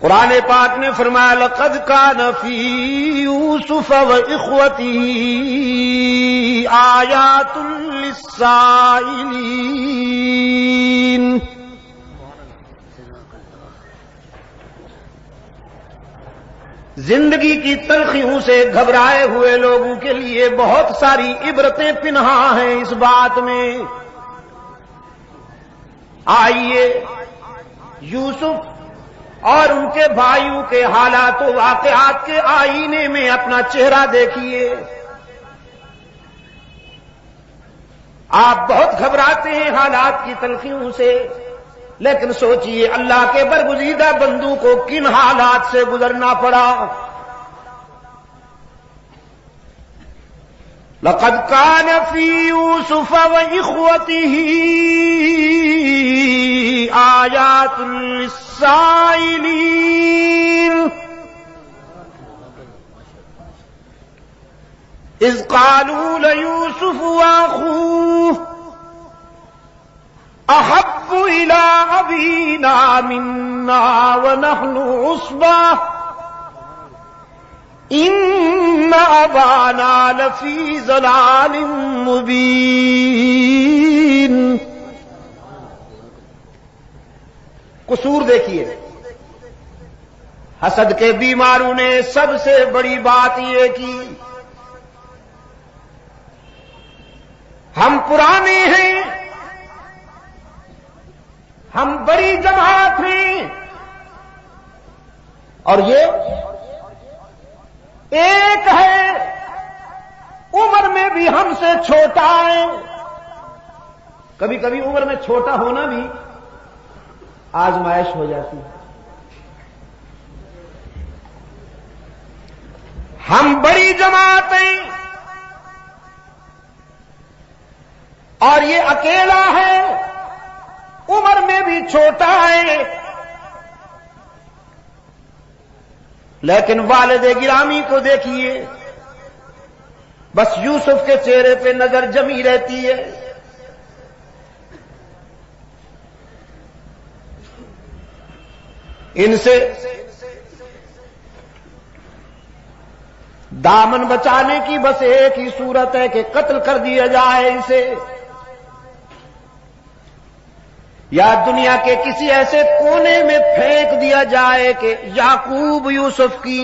قرآن پاک نے فرمایا لقد کان فی یوسف و اخوتہ آیات للسائلین. زندگی کی تلخیوں سے گھبرائے ہوئے لوگوں کے لیے بہت ساری عبرتیں پنہا ہیں اس بات میں. آئیے یوسف اور ان کے بھائیوں کے حالات و واقعات کے آئینے میں اپنا چہرہ دیکھیے. آپ بہت گھبراتے ہیں حالات کی تلخیوں سے، لیکن سوچئے اللہ کے برگزیدہ بندوں کو کن حالات سے گزرنا پڑا. لقد كان في يوسف وإخوته آيات للسائلين إذ قالوا ليوسف وأخوه أحب إلى أبينا منا ونحن عصبة إن أبانا لفي ضلال مبين. قصور دیکھیے، حسد کے بیماروں نے سب سے بڑی بات یہ کی ہم پرانے ہیں، ہم بڑی جماعت ہیں، اور یہ ایک ہے عمر میں بھی ہم سے چھوٹا ہے. کبھی کبھی عمر میں چھوٹا ہونا بھی آزمائش ہو جاتی ہے. ہم بڑی جماعت ہیں اور یہ اکیلا ہے، عمر میں بھی چھوٹا ہے. لیکن والد گرامی کو دیکھیے، بس یوسف کے چہرے پہ نظر جمی رہتی ہے. ان سے دامن بچانے کی بس ایک ہی صورت ہے کہ قتل کر دیا جائے اسے، یا دنیا کے کسی ایسے کونے میں پھینک دیا جائے کہ یعقوب یوسف کی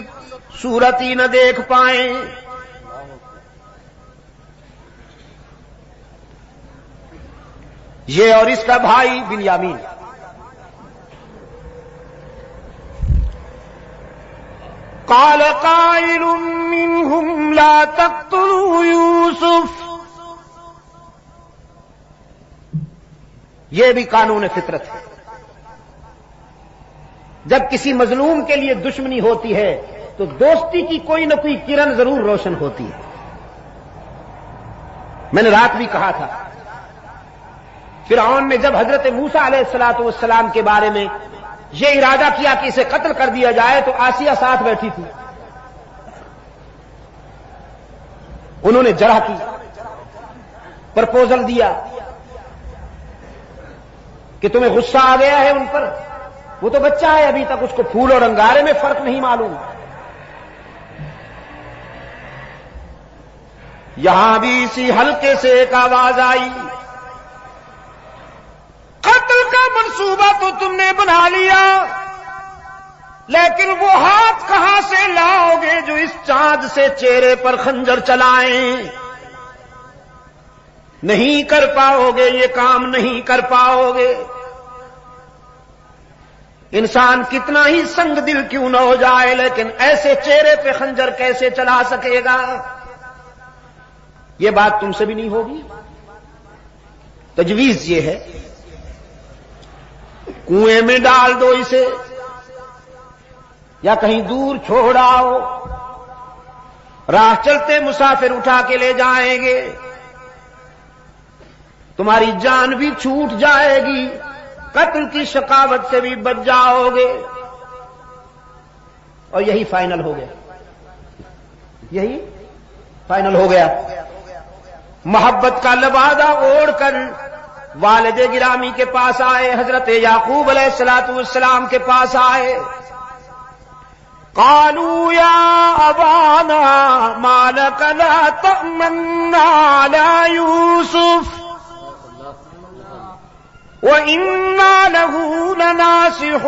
صورت ہی نہ دیکھ پائیں. یہ اور اس کا بھائی بنیامین. قال قائل منهم لا تقتلوا یوسف. یہ بھی قانون فطرت ہے. جب کسی مظلوم کے لیے دشمنی ہوتی ہے تو دوستی کی کوئی نہ کوئی کرن ضرور روشن ہوتی ہے. میں نے رات بھی کہا تھا، فرعون نے جب حضرت موسیٰ علیہ السلام کے بارے میں یہ ارادہ کیا کہ اسے قتل کر دیا جائے تو آسیہ ساتھ بیٹھی تھی. انہوں نے جرح کی، پرپوزل دیا کہ تمہیں غصہ آ گیا ہے ان پر، وہ تو بچہ ہے ابھی تک، اس کو پھول اور انگارے میں فرق نہیں معلوم. یہاں بھی اسی حلقے سے ایک آواز آئی، قتل کا منصوبہ تو تم نے بنا لیا، لیکن وہ ہاتھ کہاں سے لاؤ گے جو اس چاند سے چہرے پر خنجر چلائیں؟ نہیں کر پاؤ گے، یہ کام نہیں کر پاؤ گے. انسان کتنا ہی سنگ دل کیوں نہ ہو جائے، لیکن ایسے چہرے پہ خنجر کیسے چلا سکے گا؟ یہ بات تم سے بھی نہیں ہوگی. تجویز یہ ہے کنویں میں ڈال دو اسے یا کہیں دور چھوڑ آؤ، راہ چلتے مسافر اٹھا کے لے جائیں گے، تمہاری جان بھی چھوٹ جائے گی، قتل کی شقاوت سے بھی بچ جاؤ گے. اور یہی فائنل ہو گیا، یہی فائنل ہو گیا. محبت کا لبادہ اوڑھ کر والد گرامی کے پاس آئے، حضرت یعقوب علیہ السلام کے پاس آئے. قالوا يا أبانا ما لك لا تأمنا على يوسف وإنا له لناصحون.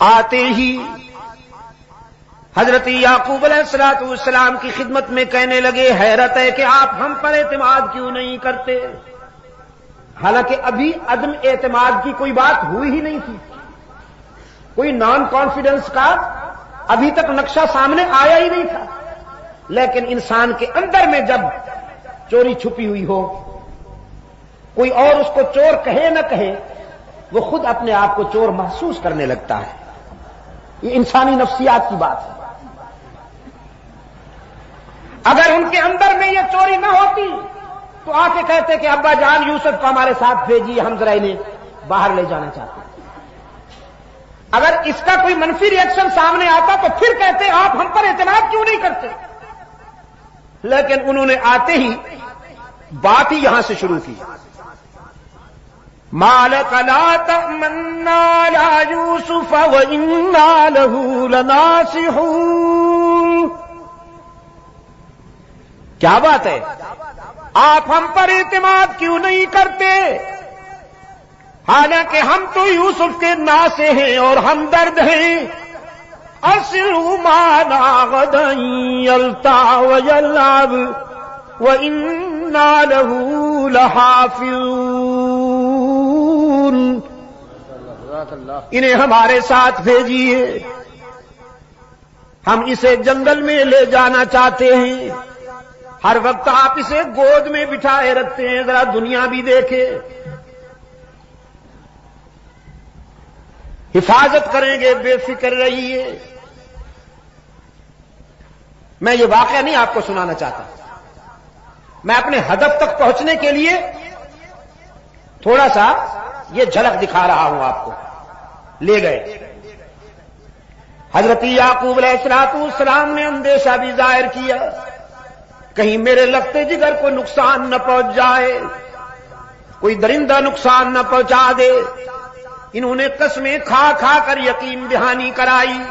آتے ہی حضرت یعقوب علیہ السلام کی خدمت میں کہنے لگے حیرت ہے کہ آپ ہم پر اعتماد کیوں نہیں کرتے، حالانکہ ابھی عدم اعتماد کی کوئی بات ہوئی ہی نہیں تھی، کوئی نان کانفیڈنس کا ابھی تک نقشہ سامنے آیا ہی نہیں تھا. لیکن انسان کے اندر میں جب چوری چھپی ہوئی ہو، کوئی اور اس کو چور کہے نہ کہے، وہ خود اپنے آپ کو چور محسوس کرنے لگتا ہے. یہ انسانی نفسیات کی بات ہے. اگر ان کے اندر میں یہ چوری نہ ہوتی تو آ کے کہتے کہ ابا جان یوسف کو ہمارے ساتھ بھیجیے، ہم ذرا انہیں باہر لے جانا چاہتے ہیں. اگر اس کا کوئی منفی ری ایکشن سامنے آتا تو پھر کہتے آپ ہم پر اعتماد کیوں نہیں کرتے. لیکن انہوں نے آتے ہی بات ہی یہاں سے شروع کی. ما لك لا تأمنا على يوسف وإنا له لناصحون. کیا بات ہے، آپ ہم پر اعتماد کیوں نہیں کرتے، حالانکہ ہم تو یوسف کے ناصح ہیں اور ہمدرد ہیں. أرسله معنا غدا يلتع ويلعب وإنا له لحافظون. انہیں ہمارے ساتھ بھیجیے، ہم اسے جنگل میں لے جانا چاہتے ہیں. ہر وقت آپ اسے گود میں بٹھائے رکھتے ہیں، ذرا دنیا بھی دیکھے. حفاظت کریں گے، بے فکر رہیے. میں یہ واقعہ نہیں آپ کو سنانا چاہتا، میں اپنے ہدف تک پہنچنے کے لیے تھوڑا سا یہ جھلک دکھا رہا ہوں آپ کو. لے گئے حضرت یعقوب علیہ السلام نے اندیشہ بھی ظاہر کیا، کہیں میرے لگتے جگر کو نقصان نہ پہنچ جائے، کوئی درندہ نقصان نہ پہنچا دے. انہوں نے قسمیں کھا کھا کر یقین دہانی کرائی.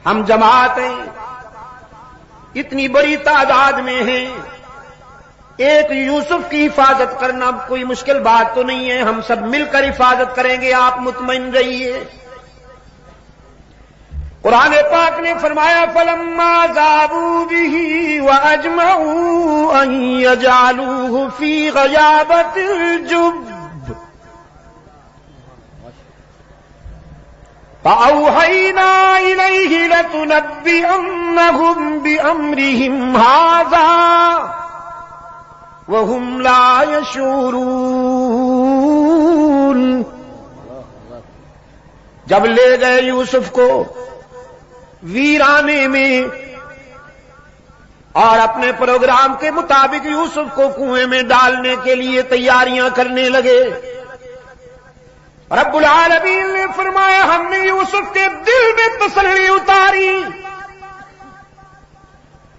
ہم جماعت ہیں، اتنی بڑی تعداد میں ہیں، ایک یوسف کی حفاظت کرنا کوئی مشکل بات تو نہیں ہے، ہم سب مل کر حفاظت کریں گے، آپ مطمئن رہیے. قرآن پاک نے فرمایا فَلَمَّا ذَهَبُوا بِهِ وَأَجْمَعُوا أَن يَجْعَلُوهُ فِي غَيَابَتِ الْجُبِّ فَأَوْحَيْنَا إِلَيْهِ لَتُنَبِّئَنَّهُم بِأَمْرِهِمْ هَٰذَا وَهُمْ لَا يَشْعُرُونَ. جب لے گئے یوسف کو ویرانے میں اور اپنے پروگرام کے مطابق یوسف کو کنویں میں ڈالنے کے لیے تیاریاں کرنے لگے، رب العالمین نے فرمایا ہم نے یوسف کے دل میں تسلی اتاری،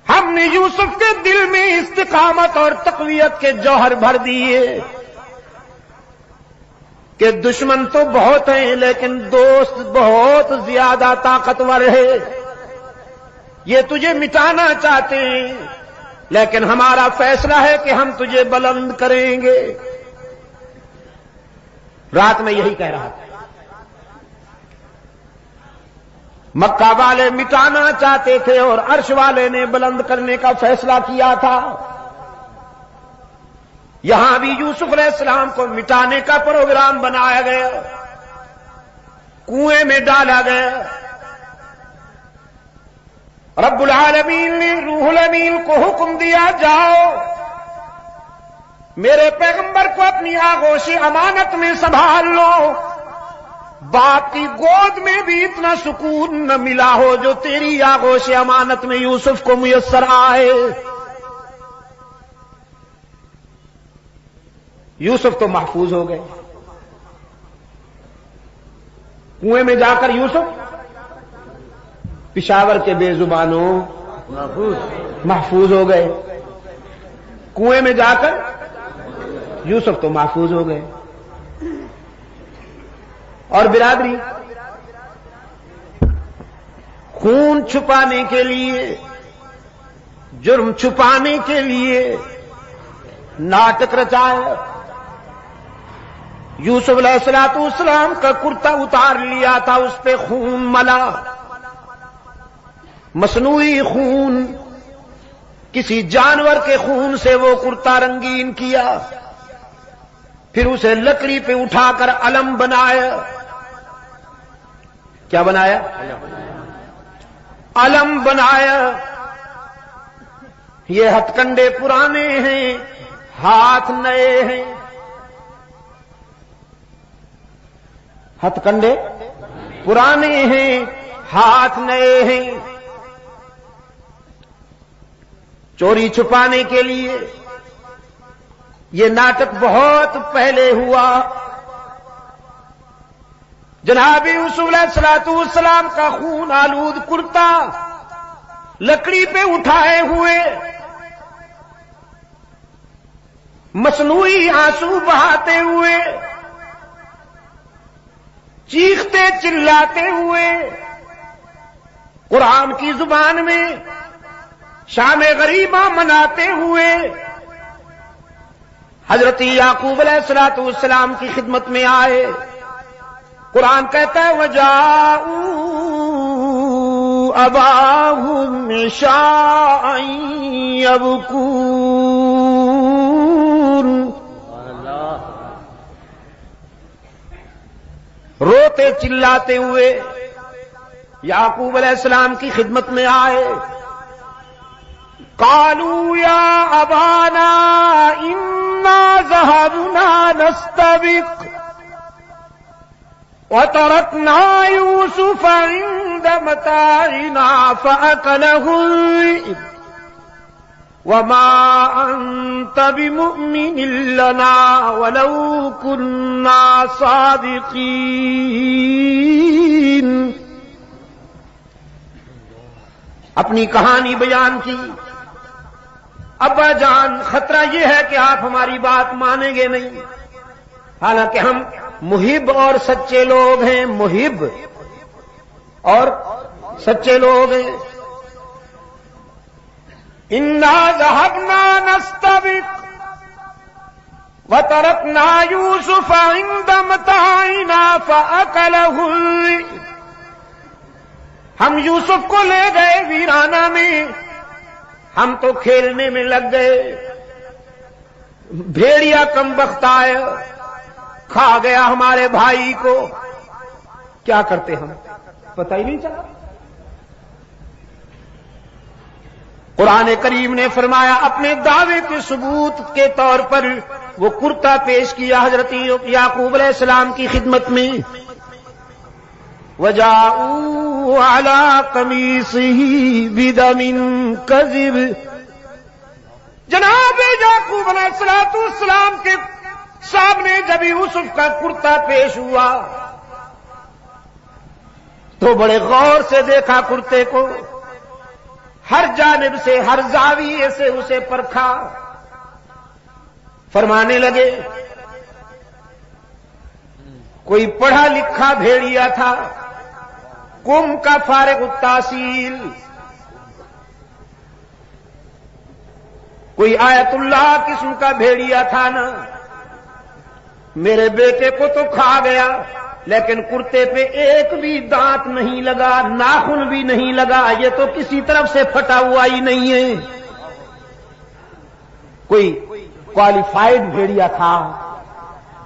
ہم نے یوسف کے دل میں استقامت اور تقویت کے جوہر بھر دیے کہ دشمن تو بہت ہیں لیکن دوست بہت زیادہ طاقتور ہے. یہ تجھے مٹانا چاہتے ہیں لیکن ہمارا فیصلہ ہے کہ ہم تجھے بلند کریں گے. رات میں یہی کہہ رہا تھا. مکہ والے مٹانا چاہتے تھے اور عرش والے نے بلند کرنے کا فیصلہ کیا تھا. یہاں بھی یوسف علیہ السلام کو مٹانے کا پروگرام بنایا گیا، کنویں میں ڈالا گیا. رب العالمین نے روح الامین کو حکم دیا جاؤ میرے پیغمبر کو اپنی آغوش امانت میں سنبھال لو. باپ کی گود میں بھی اتنا سکون نہ ملا ہو جو تیری آغوش امانت میں یوسف کو میسر آئے. یوسف تو محفوظ ہو گئے. کنویں میں جا کر یوسف پشاور کے بے زبانوں محفوظ ہو گئے. کنویں میں جا کر یوسف تو محفوظ ہو گئے. اور برادری، خون چھپانے کے لیے، جرم چھپانے کے لیے ناٹک رچایا۔ یوسف علیہ السلام کا کرتا اتار لیا تھا، اس پہ خون ملا، مصنوعی خون، کسی جانور کے خون سے وہ کرتا رنگین کیا، پھر اسے لکڑی پہ اٹھا کر علم بنایا۔ کیا بنایا؟ علم بنایا۔ یہ ہتھ کنڈے پرانے ہیں، ہاتھ نئے ہیں۔ ہتھ کنڈے پرانے ہیں، ہاتھ نئے ہیں۔ چوری چھپانے کے لیے یہ ناٹک بہت پہلے ہوا۔ جناب یوسف علیہ السلام کا خون آلود کرتا لکڑی پہ اٹھائے ہوئے، مصنوعی آنسو بہاتے ہوئے، چیختے چلاتے ہوئے، قرآن کی زبان میں شام غریبہ مناتے ہوئے حضرت یعقوب علیہ السلام کی خدمت میں آئے۔ قرآن کہتا ہے وَجَاءُوا أَبَاهُمْ عِشَاءً يَبْكُونَ، روتے چلاتے ہوئے یعقوب علیہ السلام کی خدمت میں آئے۔ قالوا يا أبانا إنا ذهبنا نستبق وتركنا يوسف عند متاعنا فأكله الذئب وما أنت بمؤمن لنا ولو كنا صادقين۔ اپنی کہانی بیان کی۔ ابا جان، خطرہ یہ ہے کہ آپ ہماری بات مانیں گے نہیں، حالانکہ ہم محب اور سچے لوگ ہیں، محب اور سچے لوگ ہیں۔ انا ذهبنا نستبق وتركنا يوسف عند متاعنا فأكله الذئب، ہم یوسف کو لے گئے ویرانہ میں، ہم تو کھیلنے میں لگ گئے، بھیڑیا کم بخت آیا، کھا گیا ہمارے بھائی کو۔ کیا کرتے ہم، پتہ ہی نہیں چلا۔ قرآن کریم نے فرمایا اپنے دعوے کے ثبوت کے طور پر وہ کرتا پیش کیا حضرت یعقوب علیہ السلام کی خدمت میں۔ وَجَاءُوا عَلَىٰ قَمِيصِهِ بِدَمٍ كَذِبٍ، جناب یعقوب علیہ السلام کے سامنے جب یوسف کا کرتا پیش ہوا تو بڑے غور سے دیکھا کرتے کو، ہر جانب سے، ہر زاویے سے اسے پرکھا، فرمانے لگے کوئی پڑھا لکھا بھیڑیا تھا، قوم کا فارغ التحصیل، کوئی آیت اللہ قسم کا بھیڑیا تھا نا، میرے بیٹے کو تو کھا گیا، لیکن کرتے پہ ایک بھی دانت نہیں لگا، ناخن بھی نہیں لگا، یہ تو کسی طرف سے پھٹا ہوا ہی نہیں ہے۔ کوئی کوالیفائڈ بھیڑیا تھا،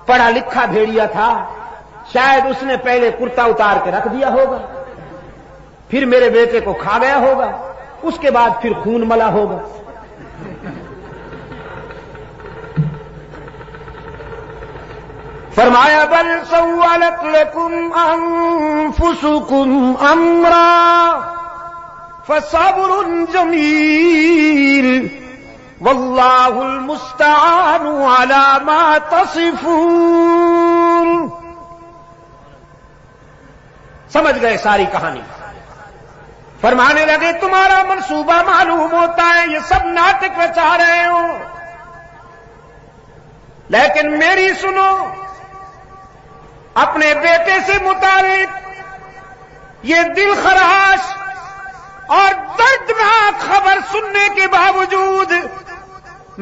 پڑھا لکھا بھیڑیا تھا، شاید اس نے پہلے کرتا اتار کے رکھ دیا ہوگا، پھر میرے بیٹے کو کھا گیا ہوگا، اس کے بعد پھر خون ملا ہوگا۔ فرمایا بل سولت لکم انفسکم امرا فصبر جمیل واللہ المستعان علی ما تصفون۔ سمجھ گئے ساری کہانی؟ فرمانے لگے تمہارا منصوبہ معلوم ہوتا ہے، یہ سب ناٹک رچا رہے ہو، لیکن میری سنو، اپنے بیٹے سے متعلق یہ دل خراش اور دردناک خبر سننے کے باوجود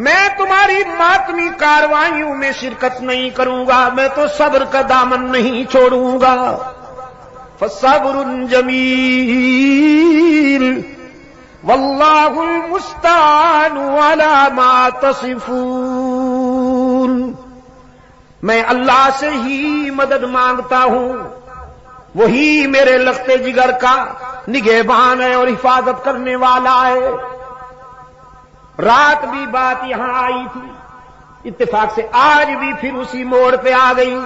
میں تمہاری ماتمی کاروائیوں میں شرکت نہیں کروں گا، میں تو صبر کا دامن نہیں چھوڑوں گا۔ فصبر جمیل واللہ المستعان علی ما تصفون۔ میں اللہ سے ہی مدد مانگتا ہوں، وہی میرے لخت جگر کا نگہبان ہے اور حفاظت کرنے والا ہے۔ رات بھی بات یہاں آئی تھی، اتفاق سے آج بھی پھر اسی موڑ پہ آ گئی۔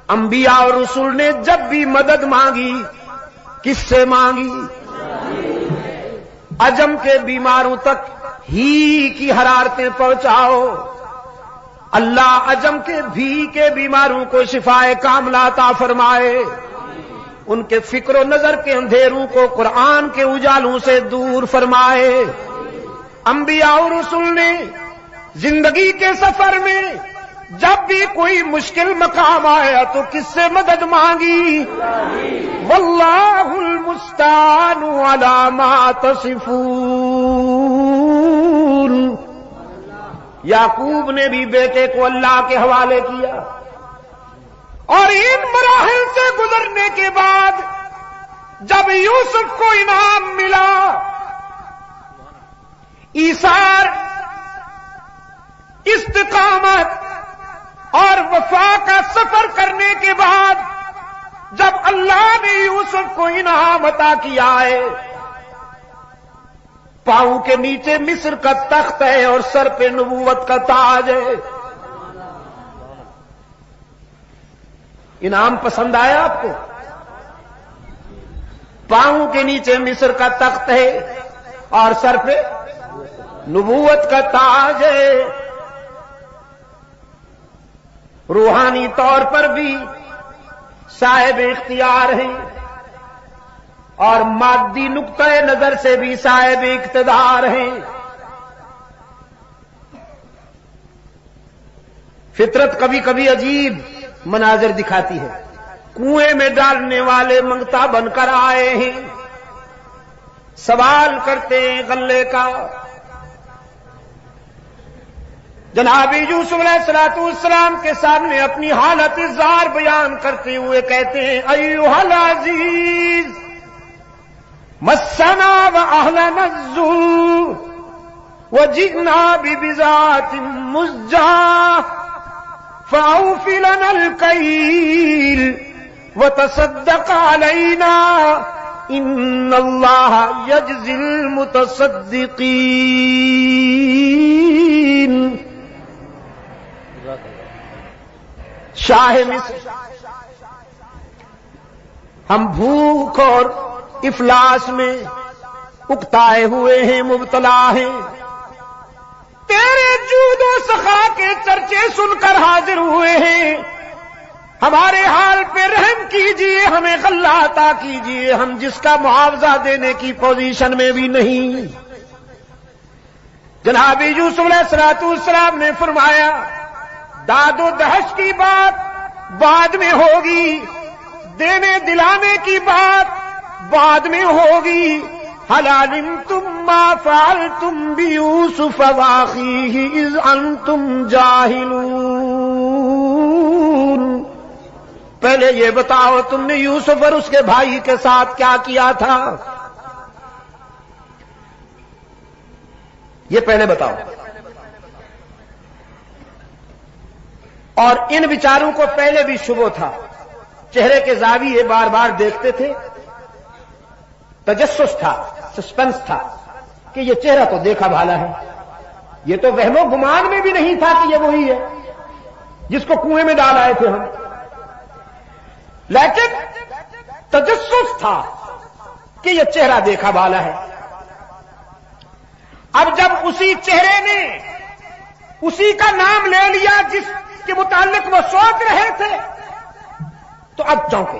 انبیاء اور رسول نے جب بھی مدد مانگی کس سے مانگی؟ عجم کے بیماروں تک ہی کی حرارتیں پہنچاؤ، اللہ عجم کے بھی کے بیماروں کو شفائے کاملہ عطا فرمائے، ان کے فکر و نظر کے اندھیروں کو قرآن کے اجالوں سے دور فرمائے۔ انبیاء اور رسول نے زندگی کے سفر میں جب بھی کوئی مشکل مقام آیا تو کس سے مدد مانگی؟ واللہ المستعان علی ما تصفون۔ یعقوب نے بھی بیٹے کو اللہ کے حوالے کیا، اور ان مراحل سے گزرنے کے بعد جب یوسف کو انعام ملا، ایثار، استقامت اور وفا کا سفر کرنے کے بعد جب اللہ نے یوسف کو انعام عطا کیا ہے، پاؤں کے نیچے مصر کا تخت ہے اور سر پہ نبوت کا تاج ہے۔ انعام پسند آیا آپ کو؟ پاؤں کے نیچے مصر کا تخت ہے اور سر پہ نبوت کا تاج ہے۔ روحانی طور پر بھی صاحب اختیار ہیں اور مادی نقطہ نظر سے بھی صاحب اقتدار ہیں۔ فطرت کبھی کبھی عجیب مناظر دکھاتی ہے۔ کنویں میں ڈالنے والے منگتا بن کر آئے ہیں، سوال کرتے ہیں غلے کا۔ جناب یوسف علیہ السلام کے سامنے اپنی حالت زار بیان کرتے ہوئے کہتے ہیں ایھا العزیز مسنا واہلنا الذل وجئنا ببضاعة مزجاة فأوف لنا الكيل وتصدق علينا ان اللہ یجزی المتصدقین۔ شاہ مصر، ہم بھوک اور افلاس میں اکتائے ہوئے ہیں، مبتلا ہیں، تیرے جود و سخا کے چرچے سن کر حاضر ہوئے ہیں، ہمارے حال پہ رحم کیجئے، ہمیں غلہ عطا کیجئے، ہم جس کا معاوضہ دینے کی پوزیشن میں بھی نہیں۔ جناب یوسف علیہ السلام نے فرمایا داد و دہش کی بات بعد میں ہوگی، دینے دلانے کی بات بعد میں ہوگی۔ هل علمتم ما فعلتم بيوسف واخيه اذ انتم جاهلون۔ پہلے یہ بتاؤ تم نے یوسف اور اس کے بھائی کے ساتھ کیا کیا تھا، یہ پہلے بتاؤ۔ اور ان بیچاروں کو پہلے بھی شبہ تھا، چہرے کے زاویے بار بار دیکھتے تھے، تجسس تھا، سسپنس تھا کہ یہ چہرہ تو دیکھا بھالا ہے، یہ تو وہم و گمان میں بھی نہیں تھا کہ یہ وہی ہے جس کو کنویں میں ڈال آئے تھے ہم، لیکن تجسس تھا کہ یہ چہرہ دیکھا بھالا ہے۔ اب جب اسی چہرے نے اسی کا نام لے لیا جس کے متعلق وہ سوچ رہے تھے تو اب چونکے،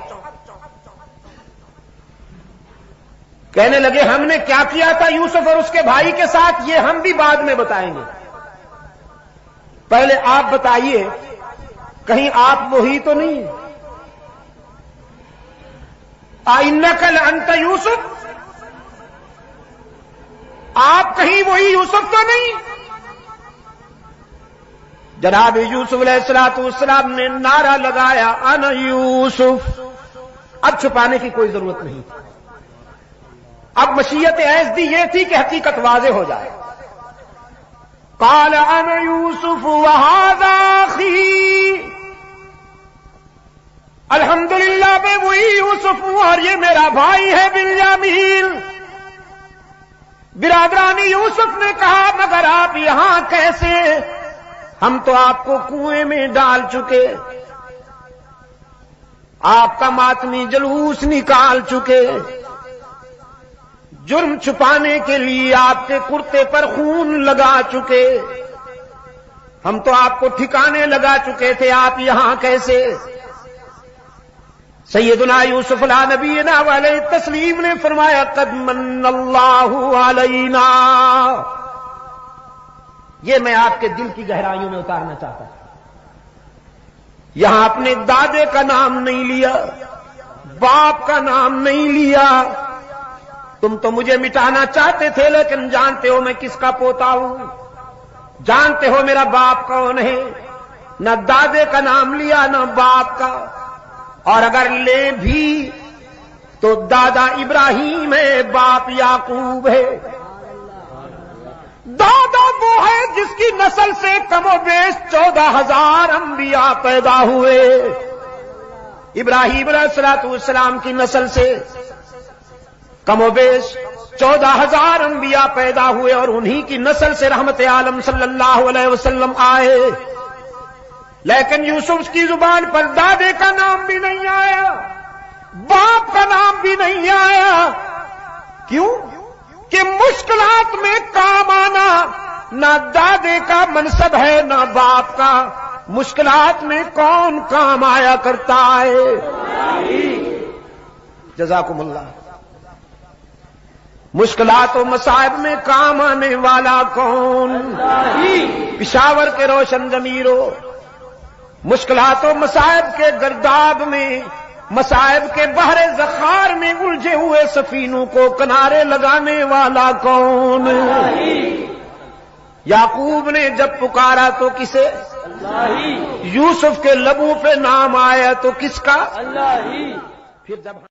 کہنے لگے ہم نے کیا کیا تھا یوسف اور اس کے بھائی کے ساتھ یہ ہم بھی بعد میں بتائیں گے، پہلے آپ بتائیے کہیں آپ وہی تو نہیں۔ اِنَّكَ لَأَنْتَ یوسف، آپ کہیں وہی یوسف تو نہیں؟ جناب یوسف علیہ السلام نے نعرہ لگایا انا یوسف، اب چھپانے کی کوئی ضرورت نہیں، اب مشیت ایزدی یہ تھی کہ حقیقت واضح ہو جائے. قال انا یوسف وہذا اخی، الحمدللہ میں وہی یوسف ہوں اور یہ میرا بھائی ہے بنیامین. برادران یوسف نے کہا مگر آپ یہاں کیسے؟ ہم تو آپ کو کنویں میں ڈال چکے، آپ کا ماتمی جلوس نکال چکے، جرم چھپانے کے لیے آپ کے کرتے پر خون لگا چکے، ہم تو آپ کو ٹھکانے لگا چکے تھے، آپ یہاں کیسے؟ سیدنا یوسف علیہ نبینا علیہ تسلیم نے فرمایا قد من اللہ علینا. یہ میں آپ کے دل کی گہرائیوں میں اتارنا چاہتا ہوں. یہاں اپنے دادے کا نام نہیں لیا، باپ کا نام نہیں لیا. تم تو مجھے مٹانا چاہتے تھے لیکن جانتے ہو میں کس کا پوتا ہوں، جانتے ہو میرا باپ کون ہے. نہ دادے کا نام لیا نہ باپ کا، اور اگر لے بھی تو دادا ابراہیم ہے، باپ یعقوب ہے. دادا وہ ہے جس کی نسل سے کم و بیش 14,000 انبیاء پیدا ہوئے. ابراہیم علیہ السلام کی نسل سے کم و بیش 14,000 انبیاء پیدا ہوئے اور انہی کی نسل سے رحمت عالم صلی اللہ علیہ وسلم آئے. لیکن یوسف کی زبان پر دادے کا نام بھی نہیں آیا، باپ کا نام بھی نہیں آیا. کیوں؟ کہ مشکلات میں کام آنا نہ دادے کا منصب ہے نہ باپ کا. مشکلات میں کون کام آیا کرتا ہے؟ جزاکم اللہ. مشکلات و مصائب میں کام آنے والا کون؟ پشاور کے روشن ضمیروں، مشکلات و مصائب کے گرداب میں، مصائب کے بحر زخار میں الجھے ہوئے سفینوں کو کنارے لگانے والا کون؟ یعقوب نے جب پکارا تو کسے؟ یوسف کے لبوں پہ نام آیا تو کس کا؟ پھر جب